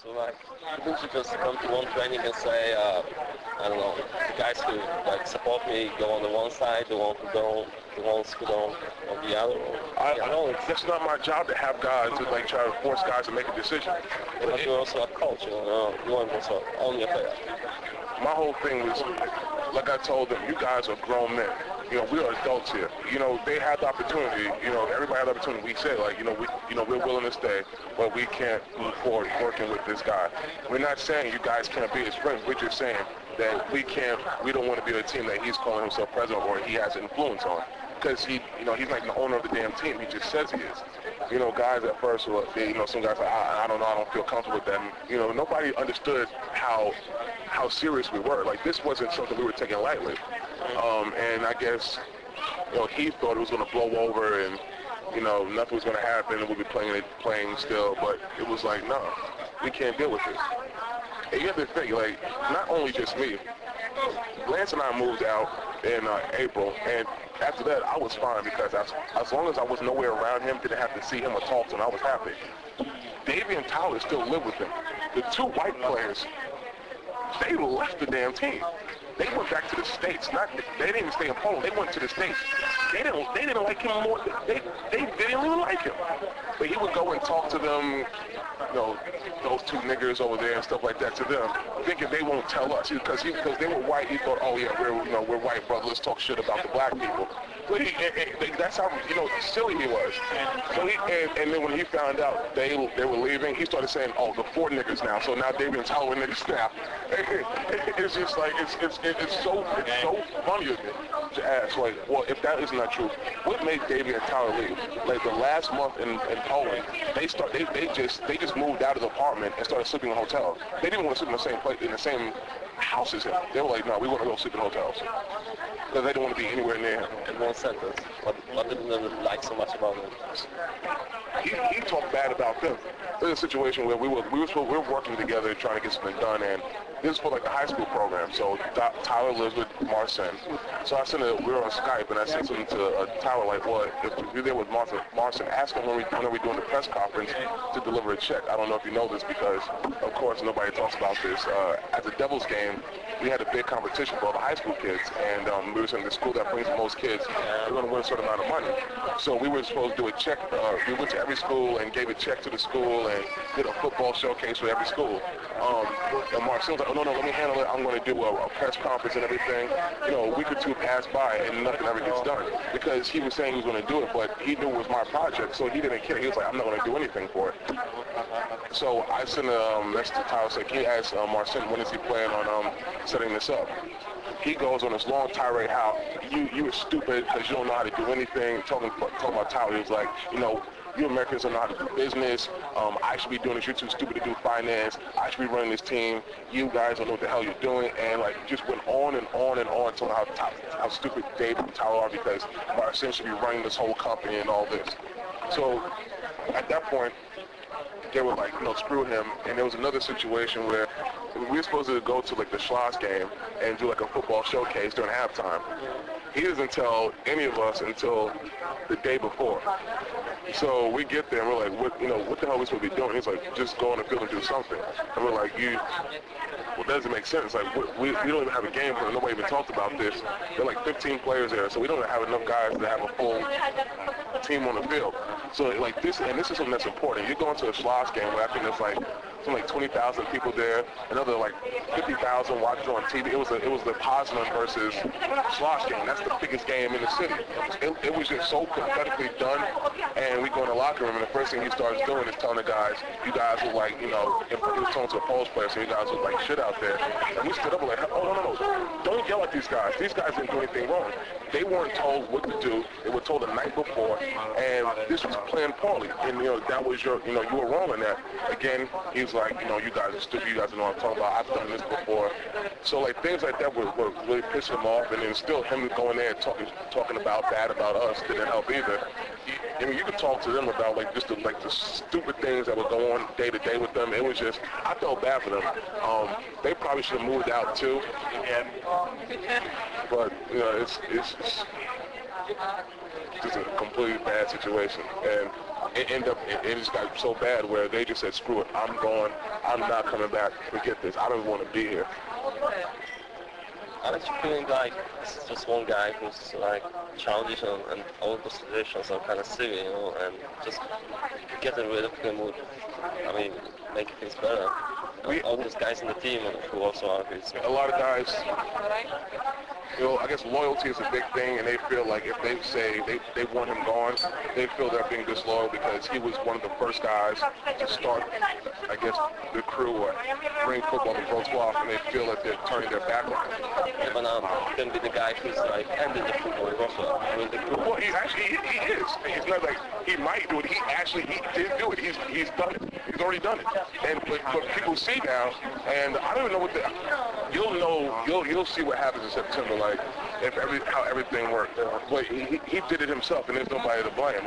So like, couldn't you just come to one training and say, I don't know, the guys who like support me go on the one side, the ones who don't on the other? I don't. That's not my job to have guys to like try to force guys to make a decision. But you're also a coach, you know. You weren't also only a player. My whole thing was, like I told them, you guys are grown men. You know, we are adults here. You know, they had the opportunity. You know, everybody had the opportunity. We said, like, we're willing to stay, but we can't move forward working with this guy. We're not saying you guys can't be his friends. We're just saying that we don't want to be a team that he's calling himself president or he has influence on. Because he's like the owner of the damn team. He just says he is. You know, guys at first were, some guys like, I don't know, I don't feel comfortable with them. You know, nobody understood how serious we were. Like, this wasn't something we were taking lightly. And I guess, he thought it was going to blow over and, nothing was going to happen and we'd be playing still. But it was like, no, we can't deal with this. And you have to think, like, not only just me. Lance and I moved out in April, and after that, I was fine because as long as I was nowhere around him, didn't have to see him or talk to him, I was happy. Davey and Tyler still live with him. The two white players, they left the damn team. They went back to the States. They didn't even stay in Poland. They went to the States. They didn't like him more. They didn't even like him. But he would go and talk to them, those two niggers over there and stuff like that to them, thinking they won't tell us because they were white. He thought, oh yeah, we're white brothers. Let's talk shit about the black people. But that's how silly he was. So and then when he found out they were leaving, he started saying, oh, the four niggers now. So now David and Tyler niggers now. It's just like it's so funny of me to ask, like, well, if that is not true, what made David and Tyler leave? Like the last month in Poland, they just moved out of the apartment and started sleeping in hotels. They didn't want to sleep in the same place, in the same house as him. They were like, no, we want to go sleep in hotels because they didn't want to be anywhere near him. In one sentence, what didn't they like so much about him? He talked bad about them. There's a situation where we were working together trying to get something done, and this is for like a high school program. So Tyler lives with Marcin. So we were on Skype, and I sent something to Tyler like, well, if you're there with Marcin, ask him when are we doing the press conference to deliver a check. I don't know if you know this because, of course, nobody talks about this. At the Devils game, we had a big competition for all the high school kids, and we were saying the school that brings the most kids, we're going to win a certain amount of money. So we were supposed to do a check. We went to every school and gave a check to the school and did a football showcase for every school. And Marcin was like, oh, no, let me handle it. I'm going to do a press conference and everything. A week or two passed by and nothing ever gets done because he was saying he was going to do it, but he knew it was my project, so he didn't care. He was like, I'm not going to do anything for it. So I sent a message to Tyler, like, he asked Marcin, when is he planning on setting this up? He goes on this long tirade how you are stupid because you don't know how to do anything, talking about Tyler. He was like, you Americans don't know how to do business. I should be doing this. You're too stupid to do finance. I should be running this team. You guys don't know what the hell you're doing. And like just went on and on and on talking how stupid David and Tyler are because Marcin should be running this whole company and all this. So at that point, they were like, screw him. And there was another situation where we were supposed to go to like the Schloss game and do like a football showcase during halftime. He doesn't tell any of us until the day before. So we get there and we're like, what the hell are we supposed to be doing? He's like, just go on the field and do something. And we're like, well, that doesn't make sense. Like, we don't even have a game plan. Nobody even talked about this. There are like 15 players there, so we don't have enough guys to have a full team on the field. So like this, and this is something that's important. You're going to a Schloss game where I think there's like 20,000 people there, another like 50,000 watching on TV. It was the Poznan versus Schloss game. That's the biggest game in the city. It was just so pathetically done. And we go in the locker room, and the first thing he starts doing is telling the guys, you guys were like, he was talking to a post player, so you guys were like shit out there. And we stood up and like, oh no, don't yell at these guys. These guys didn't do anything wrong. They weren't told what to do. They were told the night before, and this was planned poorly. And that was you were wrong in that. Again, he was like, you guys are stupid. You guys don't know what I'm talking about. I've done this before. So like things like that were really pissing him off. And then still him going there and talking about bad about us didn't help either. I mean, you could talk to them about like just the stupid things that would go on day to day with them. It was just, I felt bad for them. They probably should have moved out too. But you know, it's just a completely bad situation, and it just got so bad where they just said, screw it, I'm going, I'm not coming back, forget this, I don't want to be here. I'm actually feeling like this is just one guy who's like childish and all the situations are kind of silly, you know, and just getting rid of him would, I mean, make things better. All those guys in the team who also are his. A lot of guys, you know, I guess loyalty is a big thing, and they feel like if they say they want him gone, they feel they're being disloyal because he was one of the first guys to start, I guess, the crew or bring football to Wrocław, and they feel that they're turning their back on him. Yeah, but now he can be the guy who's like ended the football in Wrocław. I mean, the crew. Well, he is. It's not like he might do it. He did do it. He's done it. He's already done it. And but people see now, and I don't even know what you'll see what happens in September, like how everything worked. But he did it himself, and there's nobody to blame.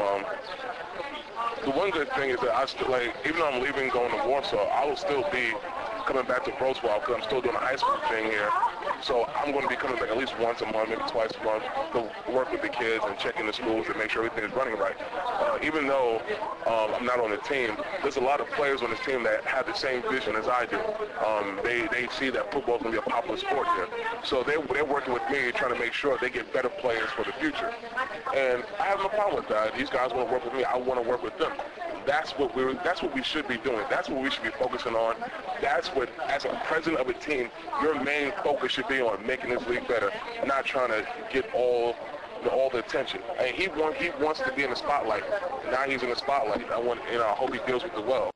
The one good thing is that I still, like, even though I'm leaving going to Warsaw, I will still be coming back to Wrocław because I'm still doing a high school thing here. So I'm going to be coming back at least once a month, maybe twice a month, to work with the kids and checking the schools and make sure everything is running right. Even though I'm not on the team, there's a lot of players on this team that have the same vision as I do. They see that football is going to be a popular sport here. So they're working with me trying to make sure they get better players for the future. And I have no problem with that. These guys want to work with me. I want to work with them. That's what we should be doing. That's what we should be focusing on. That's what, as a president of a team, your main focus should be on making this league better, not trying to get all the attention. I mean, he wants to be in the spotlight. Now he's in the spotlight. I hope he deals with it well.